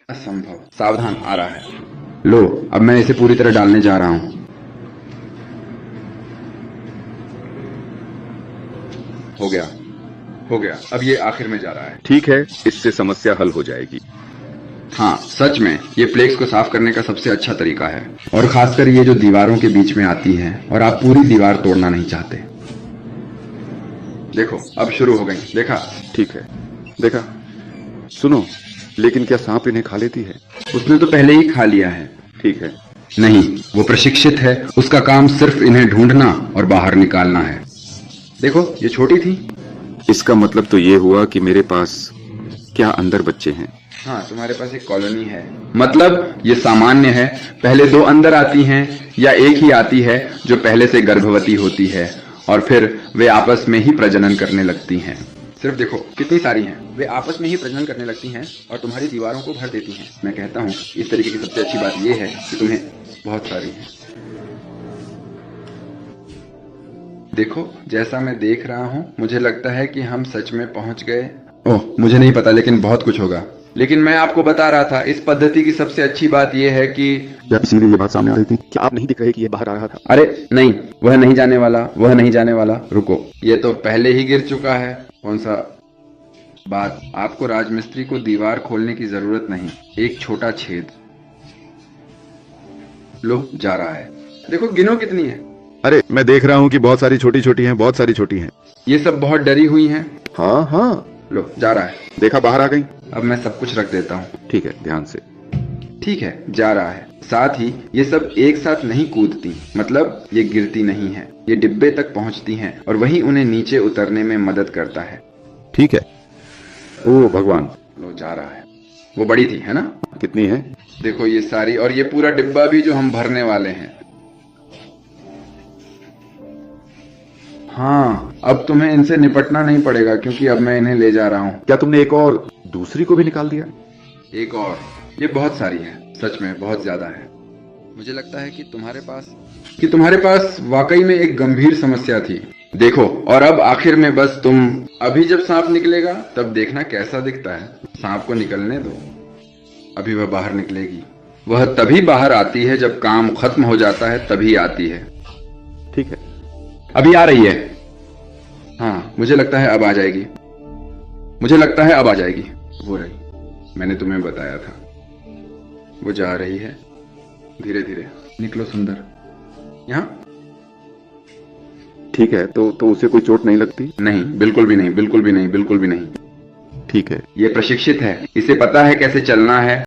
असंभव। सावधान, आ रहा है। लो, अब मैं इसे पूरी तरह डालने जा रहा हूं। हो गया, हो गया। अब ये आखिर में जा रहा है। ठीक है, इससे समस्या हल हो जाएगी। हाँ, सच में ये प्लेक्स को साफ करने का सबसे अच्छा तरीका है, और खासकर ये जो दीवारों के बीच में आती है और आप पूरी दीवार तोड़ना नहीं चाहते। देखो, अब शुरू हो गई। देखा? ठीक है, देखा। सुनो, लेकिन क्या सांप इन्हें खा लेती है? उसने तो पहले ही खा लिया है। ठीक है। नहीं, वो प्रशिक्षित है। उसका काम सिर्फ इन्हें ढूंढना और बाहर निकालना है। देखो, ये छोटी थी। इसका मतलब तो ये हुआ कि मेरे पास क्या अंदर बच्चे हैं? हाँ, तुम्हारे पास एक कॉलोनी है। मतलब ये सामान्य है। पहले दो अंदर आती हैं, या एक ही आती है जो पहले से गर्भवती होती है, और फिर वे आपस में ही प्रजनन करने लगती हैं। सिर्फ देखो कितनी सारी हैं। वे आपस में ही प्रजनन करने लगती हैं और तुम्हारी दीवारों को भर देती हैं। मैं कहता हूँ इस तरीके की सबसे अच्छी बात यह है कि तुम्हें बहुत सारी हैं। देखो, जैसा मैं देख रहा हूँ, मुझे लगता है कि हम सच में पहुंच गए। ओह, मुझे नहीं पता, लेकिन बहुत कुछ होगा। लेकिन मैं आपको बता रहा था, इस पद्धति की सबसे अच्छी बात यह है कि क्या इसीलिए ये बात सामने आ रही थी? क्या आप नहीं दिख रहे कि ये बाहर आ रहा था? अरे नहीं, वह नहीं जाने वाला, वह नहीं जाने वाला। रुको, ये तो पहले ही गिर चुका है। कौन सा बात? आपको राजमिस्त्री को दीवार खोलने की जरूरत नहीं, एक छोटा छेद। लो, जा रहा है। देखो, गिनो कितनी है। अरे, मैं देख रहा हूँ कि बहुत सारी छोटी छोटी हैं, बहुत सारी छोटी हैं। ये सब बहुत डरी हुई हैं। हाँ हाँ, लो, जा रहा है। देखा, बाहर आ गई। अब मैं सब कुछ रख देता हूँ। ठीक है, ध्यान से। ठीक है, जा रहा है। साथ ही ये सब एक साथ नहीं कूदती, मतलब ये गिरती नहीं है। ये डिब्बे तक पहुंचती हैं और वही उन्हें नीचे उतरने में मदद करता है। ठीक है। ओ भगवान। लो, जा रहा है। वो बड़ी थी, है ना? कितनी है? देखो, ये सारी और ये पूरा डिब्बा भी जो हम भरने वाले हैं। हाँ, अब तुम्हें इनसे निपटना नहीं पड़ेगा, क्योंकि अब मैं इन्हें ले जा रहा हूँ। क्या तुमने एक और दूसरी को भी निकाल दिया? एक और? ये बहुत सारी है, सच में बहुत ज्यादा है। मुझे लगता है कि तुम्हारे पास वाकई में एक गंभीर समस्या थी। देखो, और अब आखिर में बस तुम, अभी जब सांप निकलेगा तब देखना कैसा दिखता है। सांप को निकलने दो, अभी वह बाहर निकलेगी। वह तभी बाहर आती है जब काम खत्म हो जाता है, तभी आती है। ठीक है। अभी आ रही है। हाँ, मुझे लगता है अब आ जाएगी। मुझे लगता है अब आ जाएगी। वो रही, मैंने तुम्हें बताया था। वो जा रही है। धीरे धीरे निकलो सुंदर। यहाँ? ठीक है, तो उसे कोई चोट नहीं लगती? नहीं, बिल्कुल भी नहीं, बिल्कुल भी नहीं, बिल्कुल भी नहीं। ठीक है। ये प्रशिक्षित है, इसे पता है कैसे चलना है।